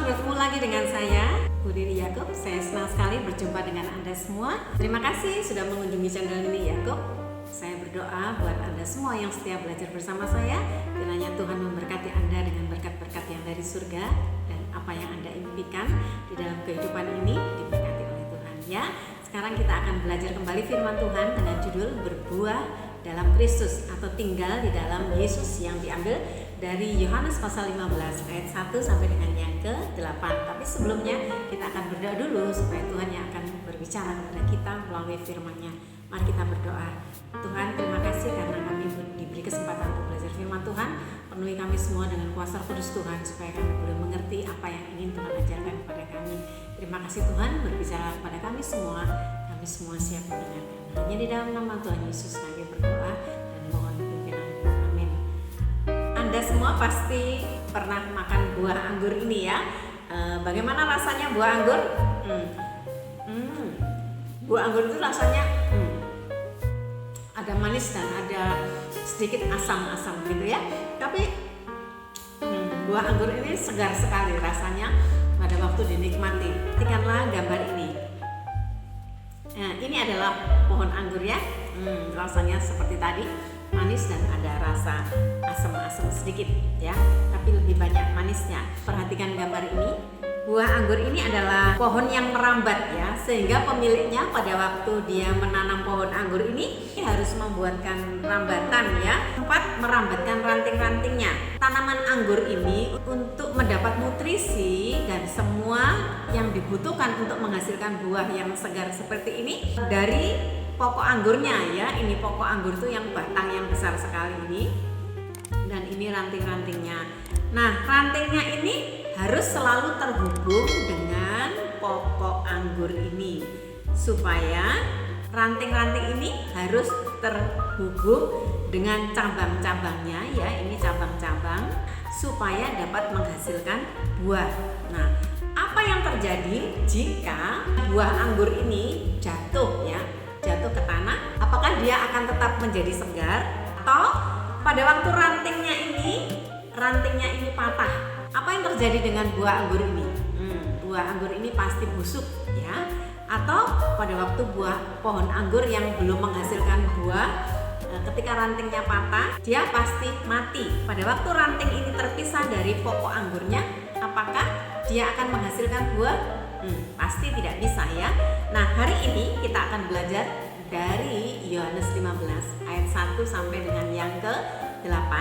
bertemu lagi dengan saya, Bu Riri Yakob. Saya senang sekali berjumpa dengan Anda semua. Terima kasih sudah mengunjungi channel ini, Yakob. Saya berdoa buat Anda semua yang setia belajar bersama saya. Kiranya Tuhan memberkati Anda dengan berkat-berkat yang dari surga, dan apa yang Anda impikan di dalam kehidupan ini diberkati oleh Tuhan. Ya, sekarang kita akan belajar kembali firman Tuhan dengan judul berbuah dalam Kristus atau tinggal di dalam Yesus, yang diambil dari Yohanes pasal 15 ayat 1 sampai dengan yang ke-8. Tapi sebelumnya kita akan berdoa dulu supaya Tuhan yang akan berbicara kepada kita melalui firman-Nya. Mari kita berdoa. Tuhan, terima kasih karena kami diberi kesempatan untuk belajar firman Tuhan. Penuhi kami semua dengan kuasa kudus Tuhan, supaya kami boleh mengerti apa yang ingin Tuhan ajarkan kepada kami. Terima kasih Tuhan, berbicara kepada kami semua. Kami semua siap mendengarkan. Hanya di dalam nama Tuhan Yesus kami berdoa dan mohon pimpinan. Amin. Anda semua pasti pernah makan buah anggur ini ya. Bagaimana rasanya buah anggur? Buah anggur itu rasanya ada manis dan ada sedikit asam-asam gitu ya. Tapi buah anggur ini segar sekali rasanya pada waktu dinikmati. Perhatikanlah gambar ini. Nah, ini adalah pohon anggur ya. Rasanya seperti tadi, manis dan ada rasa asam-asam sedikit ya, tapi lebih banyak manisnya. Perhatikan gambar ini. Buah anggur ini adalah pohon yang merambat ya, sehingga pemiliknya pada waktu dia menanam pohon anggur ini harus membuatkan rambatan ya, tempat merambatkan ranting-rantingnya. Tanaman anggur ini untuk mendapat nutrisi dan semua yang dibutuhkan untuk menghasilkan buah yang segar seperti ini dari pokok anggurnya ya. Ini pokok anggur itu yang batang yang besar sekali ini, dan ini ranting-rantingnya. Nah, rantingnya ini harus selalu terhubung dengan pokok anggur ini, supaya ranting-ranting ini harus terhubung dengan cabang-cabangnya ya, ini cabang-cabang, supaya dapat menghasilkan buah. Nah, apa yang terjadi jika buah anggur ini jatuh ya, jatuh ke tanah? Apakah dia akan tetap menjadi segar, atau pada waktu rantingnya ini patah? Apa yang terjadi dengan buah anggur ini? Buah anggur ini pasti busuk ya. Atau pada waktu pohon anggur yang belum menghasilkan buah, ketika rantingnya patah, dia pasti mati. Pada waktu ranting ini terpisah dari pokok anggurnya, apakah dia akan menghasilkan buah? Pasti tidak bisa ya. Nah, hari ini kita akan belajar dari Yohanes 15 ayat 1 sampai dengan yang ke-8.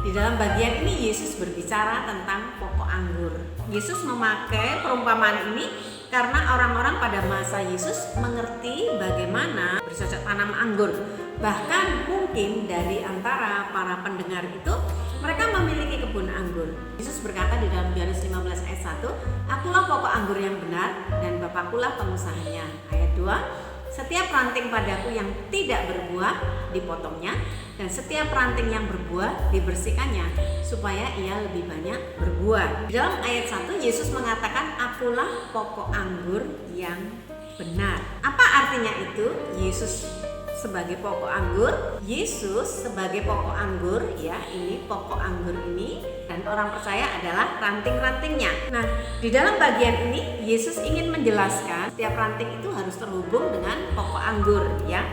Di dalam bagian ini Yesus berbicara tentang pokok anggur. Yesus memakai perumpamaan ini karena orang-orang pada masa Yesus mengerti bagaimana bercocok tanam anggur. Bahkan mungkin dari antara para pendengar itu, mereka memiliki kebun anggur. Yesus berkata di dalam Yohanes 15 ayat 1, "Akulah pokok anggur yang benar dan Bapakulah pengusahanya." Ayat 2, "Setiap ranting padaku yang tidak berbuah dipotongnya, dan setiap ranting yang berbuah dibersihkannya, supaya ia lebih banyak berbuah." Di dalam ayat 1 Yesus mengatakan, "Akulah pokok anggur yang benar." Apa artinya itu? Yesus sebagai pokok anggur, Yesus sebagai pokok anggur ya, ini pokok anggur ini, dan orang percaya adalah ranting-rantingnya. Nah, di dalam bagian ini Yesus ingin menjelaskan setiap ranting itu harus terhubung dengan pokok anggur ya.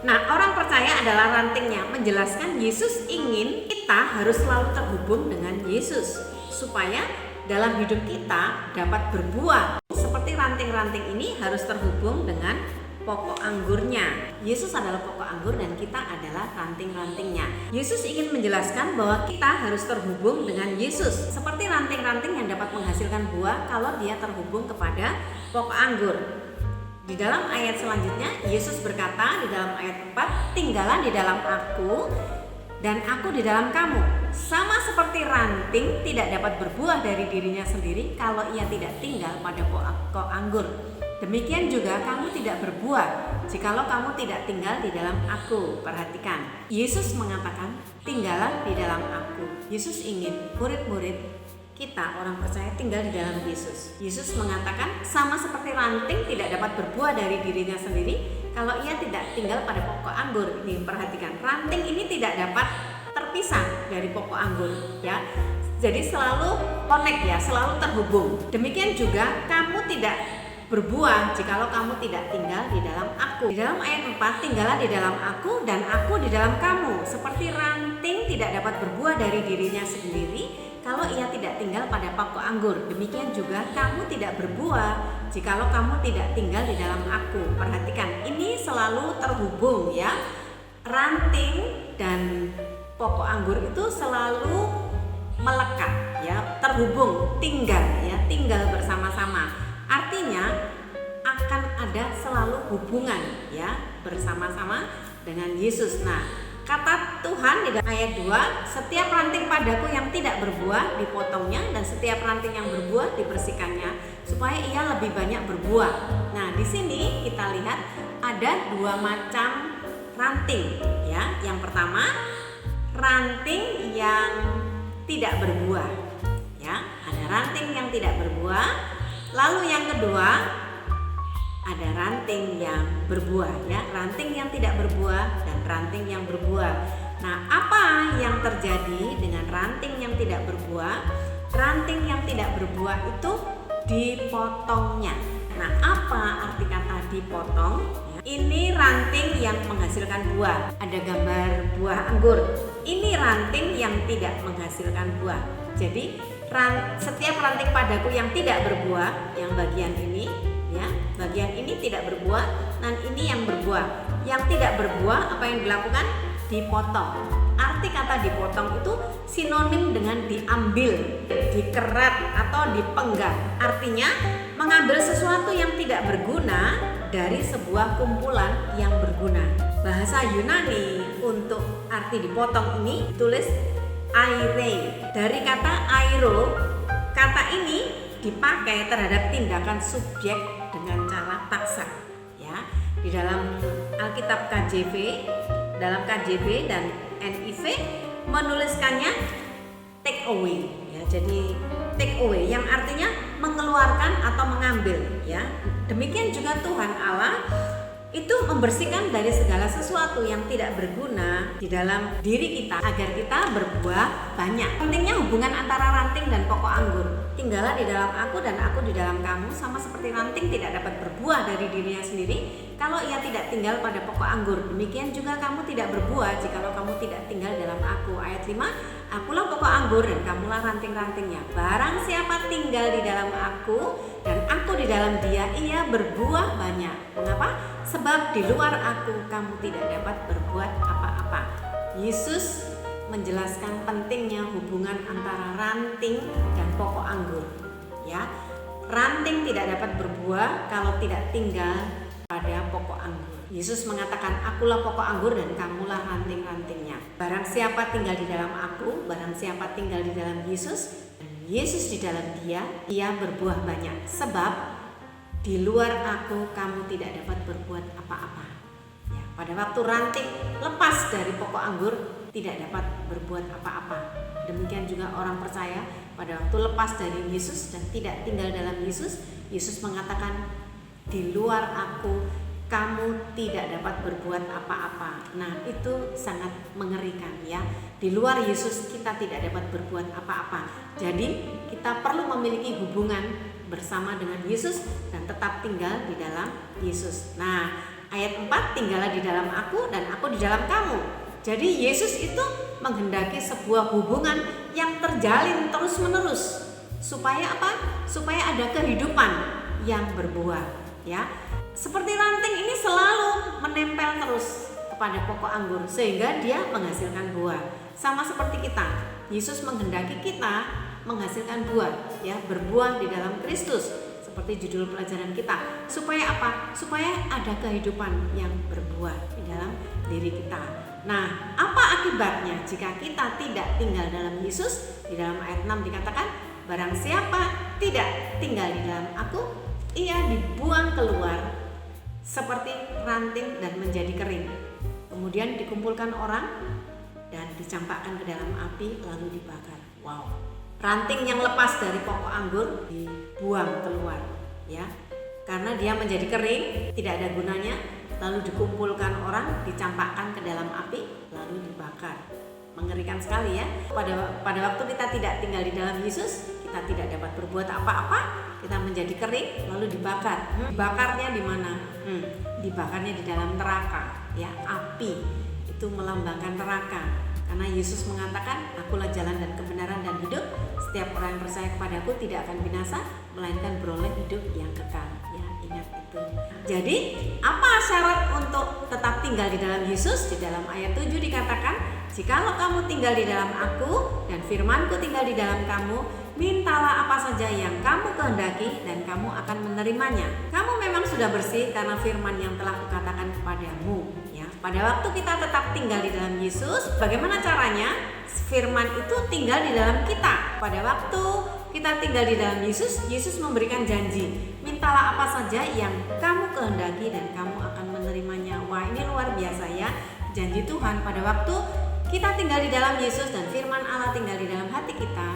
Nah, orang percaya adalah rantingnya, menjelaskan Yesus ingin kita harus selalu terhubung dengan Yesus, supaya dalam hidup kita dapat berbuah. Seperti ranting-ranting ini harus terhubung dengan pokok anggurnya. Yesus adalah pokok anggur dan kita adalah ranting-rantingnya. Yesus ingin menjelaskan bahwa kita harus terhubung dengan Yesus, seperti ranting-ranting yang dapat menghasilkan buah kalau dia terhubung kepada pokok anggur. Di dalam ayat selanjutnya Yesus berkata di dalam ayat 4, "Tinggallah di dalam aku dan aku di dalam kamu. Sama seperti ranting tidak dapat berbuah dari dirinya sendiri kalau ia tidak tinggal pada pokok anggur. Demikian juga kamu tidak berbuah jikalau kamu tidak tinggal di dalam aku." Perhatikan, Yesus mengatakan tinggallah di dalam aku. Yesus ingin murid-murid kita, orang percaya, tinggal di dalam Yesus. Yesus mengatakan sama seperti ranting tidak dapat berbuah dari dirinya sendiri kalau ia tidak tinggal pada pokok anggur. Ini perhatikan, ranting ini tidak dapat terpisah dari pokok anggur ya. Jadi selalu connect ya, selalu terhubung. Demikian juga kamu tidak berbuah jikalau kamu tidak tinggal di dalam aku. Di dalam ayat 4, tinggallah di dalam aku dan aku di dalam kamu. Seperti ranting tidak dapat berbuah dari dirinya sendiri kalau ia tidak tinggal pada pokok anggur, demikian juga kamu tidak berbuah jikalau kamu tidak tinggal di dalam aku. Perhatikan, ini selalu terhubung ya. Ranting dan pokok anggur itu selalu melekat ya, terhubung, tinggal ya, tinggal bersama-sama. Artinya akan ada selalu hubungan ya, bersama-sama dengan Yesus. Nah, kata Tuhan di dalam ayat 2, setiap ranting padaku yang tidak berbuah dipotongnya dan setiap ranting yang berbuah dibersihkannya supaya ia lebih banyak berbuah. Nah, di sini kita lihat ada dua macam ranting ya. Yang pertama, ranting yang tidak berbuah ya. Ada ranting yang tidak berbuah. Lalu yang kedua, ada ranting yang berbuah ya, ranting yang tidak berbuah dan ranting yang berbuah. Nah, apa yang terjadi dengan ranting yang tidak berbuah? Ranting yang tidak berbuah itu dipotongnya. Nah, apa arti kata dipotong? Ini ranting yang menghasilkan buah. Ada gambar buah anggur. Ini ranting yang tidak menghasilkan buah. Jadi, setiap ranting padaku yang tidak berbuah, yang bagian ini ya, bagian ini tidak berbuah dan ini yang berbuah. Yang tidak berbuah, apa yang dilakukan? Dipotong. Arti kata dipotong itu sinonim dengan diambil, dikerat atau dipenggal. Artinya mengambil sesuatu yang tidak berguna dari sebuah kumpulan yang berguna. Bahasa Yunani untuk arti dipotong ini ditulis aire. Dari kata airo, kata ini dipakai terhadap tindakan subjek dengan cara paksa ya. Di dalam Alkitab KJV, dalam KJV dan NIV menuliskannya take away ya. Jadi take away yang artinya mengeluarkan atau mengambil ya. Demikian juga Tuhan Allah itu membersihkan dari segala sesuatu yang tidak berguna di dalam diri kita agar kita berbuah banyak. Pentingnya hubungan antara ranting dan pokok anggur. Tinggallah di dalam aku dan aku di dalam kamu, sama seperti ranting tidak dapat berbuah dari dirinya sendiri kalau ia tidak tinggal pada pokok anggur. Demikian juga kamu tidak berbuah jikalau kamu tidak tinggal dalam aku. Ayat 5, akulah pokok anggur dan kamulah ranting-rantingnya. Barang siapa tinggal di dalam aku dan aku di dalam dia, ia berbuah banyak. Mengapa? Sebab di luar aku kamu tidak dapat berbuat apa-apa. Yesus menjelaskan pentingnya hubungan antara ranting dan pokok anggur. Ya, ranting tidak dapat berbuah kalau tidak tinggal pada pokok anggur. Yesus mengatakan, akulah pokok anggur dan kamulah ranting-rantingnya. Barang siapa tinggal di dalam aku, barang siapa tinggal di dalam Yesus, dan Yesus di dalam dia, ia berbuah banyak. Sebab di luar aku kamu tidak dapat berbuat apa-apa ya, pada waktu ranting lepas dari pokok anggur tidak dapat berbuat apa-apa. Demikian juga orang percaya pada waktu lepas dari Yesus dan tidak tinggal dalam Yesus, Yesus mengatakan di luar aku kamu tidak dapat berbuat apa-apa. Nah, itu sangat mengerikan ya. Di luar Yesus kita tidak dapat berbuat apa-apa. Jadi kita perlu memiliki hubungan bersama dengan Yesus dan tetap tinggal di dalam Yesus. Nah, ayat 4, tinggallah di dalam aku dan aku di dalam kamu. Jadi Yesus itu menghendaki sebuah hubungan yang terjalin terus-menerus. Supaya apa? Supaya ada kehidupan yang berbuah ya. Seperti ranting ini selalu menempel terus kepada pokok anggur sehingga dia menghasilkan buah. Sama seperti kita. Yesus menghendaki kita menghasilkan buah ya, berbuah di dalam Kristus seperti judul pelajaran kita. Supaya apa? Supaya ada kehidupan yang berbuah di dalam diri kita. Nah, apa akibatnya jika kita tidak tinggal dalam Yesus? Di dalam ayat 6 dikatakan, barang siapa tidak tinggal di dalam aku, ia dibuang keluar seperti ranting dan menjadi kering. Kemudian dikumpulkan orang dan dicampakkan ke dalam api lalu dibakar. Wow. Ranting yang lepas dari pokok anggur dibuang keluar ya. Karena dia menjadi kering, tidak ada gunanya, lalu dikumpulkan orang, dicampakkan ke dalam api lalu dibakar. Mengerikan sekali ya. Pada waktu kita tidak tinggal di dalam Yesus, kita tidak dapat berbuat apa-apa, kita menjadi kering lalu dibakar. Bakarnya di mana? Dibakarnya di dalam neraka, ya, api. Itu melambangkan neraka. Karena Yesus mengatakan, "Akulah jalan dan kebenaran dan hidup. Setiap orang yang percaya kepadaku tidak akan binasa, melainkan beroleh hidup yang kekal." Ya, ingat itu. Jadi, apa syarat untuk tetap tinggal di dalam Yesus? Di dalam ayat 7 dikatakan, "Jikalau kamu tinggal di dalam aku dan firman-Ku tinggal di dalam kamu, mintalah apa saja yang kamu kehendaki dan kamu akan menerimanya." Kamu memang sudah bersih karena firman yang telah Kukatakan kepadamu. Ya, pada waktu kita tetap tinggal di dalam Yesus, bagaimana caranya? Firman itu tinggal di dalam kita. Pada waktu kita tinggal di dalam Yesus, Yesus memberikan janji, mintalah apa saja yang kamu kehendaki dan kamu akan menerimanya. Wah, ini luar biasa ya, janji Tuhan. Pada waktu kita tinggal di dalam Yesus dan firman Allah tinggal di dalam hati kita,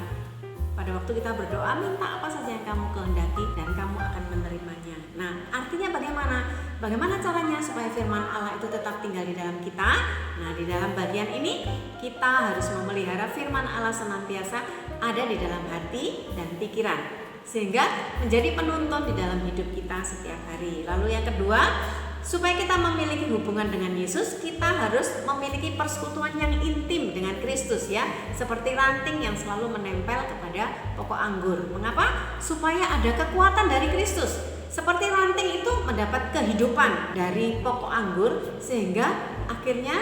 pada waktu kita berdoa, minta apa saja yang kamu kehendaki dan kamu akan menerimanya. Nah, artinya bagaimana? Bagaimana caranya supaya firman Allah itu tetap tinggal di dalam kita? Nah, di dalam bagian ini kita harus memelihara firman Allah senantiasa ada di dalam hati dan pikiran, sehingga menjadi penuntun di dalam hidup kita setiap hari. Lalu yang kedua, supaya kita memiliki hubungan dengan Yesus, kita harus memiliki persekutuan yang intim dengan Kristus, ya. Seperti ranting yang selalu menempel kepada pokok anggur. Mengapa? Supaya ada kekuatan dari Kristus. Seperti ranting itu mendapat kehidupan dari pokok anggur sehingga akhirnya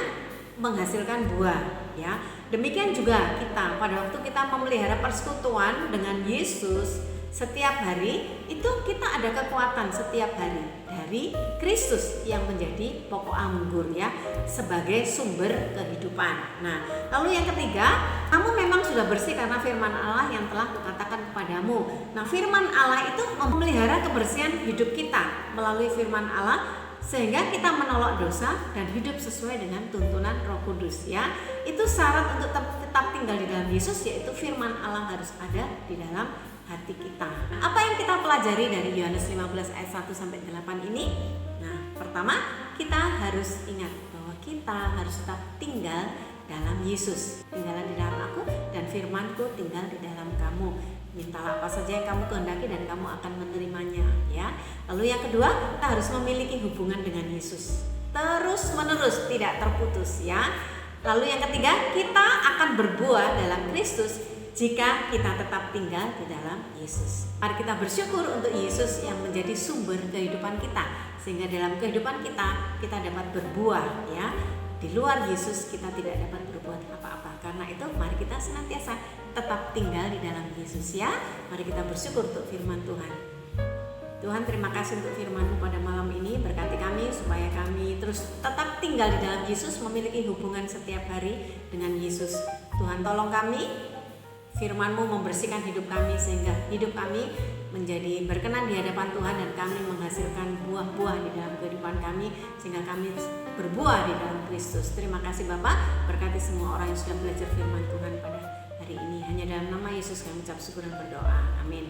menghasilkan buah, ya. Demikian juga kita, pada waktu kita memelihara persekutuan dengan Yesus setiap hari, itu kita ada kekuatan setiap hari dari Kristus yang menjadi pokok anggur, ya, sebagai sumber kehidupan. Nah, lalu yang ketiga, kamu memang sudah bersih karena firman Allah yang telah Kukatakan kepadamu. Nah, firman Allah itu memelihara kebersihan hidup kita melalui firman Allah, sehingga kita menolak dosa dan hidup sesuai dengan tuntunan Roh Kudus, ya. Itu syarat untuk tetap tinggal di dalam Yesus, yaitu firman Allah harus ada di dalam hati kita. Apa yang kita pelajari dari Yohanes 15 ayat 1 sampai 8 ini? Nah, pertama, kita harus ingat bahwa kita harus tetap tinggal dalam Yesus. Tinggallah di dalam aku dan firman-Ku tinggal di dalam kamu. Mintalah apa saja yang kamu kehendaki dan kamu akan menerimanya, ya. Lalu yang kedua, kita harus memiliki hubungan dengan Yesus terus menerus, tidak terputus, ya. Lalu yang ketiga, kita akan berbuah dalam Kristus jika kita tetap tinggal di dalam Yesus. Mari kita bersyukur untuk Yesus yang menjadi sumber kehidupan kita, sehingga dalam kehidupan kita dapat berbuah, ya. Di luar Yesus kita tidak dapat berbuat apa-apa. Karena itu mari kita senantiasa tetap tinggal di dalam Yesus, ya. Mari kita bersyukur untuk firman Tuhan. Tuhan, terima kasih untuk firman-Mu pada malam ini. Berkati kami supaya kami terus tetap tinggal di dalam Yesus, memiliki hubungan setiap hari dengan Yesus. Tuhan, tolong kami, firman-Mu membersihkan hidup kami sehingga hidup kami menjadi berkenan di hadapan Tuhan dan kami menghasilkan buah-buah di dalam kehidupan kami sehingga kami berbuah di dalam Kristus. Terima kasih Bapak, berkati semua orang yang sudah belajar firman Tuhan pada hari ini. Hanya dalam nama Yesus kami ucap syukur dan berdoa. Amin.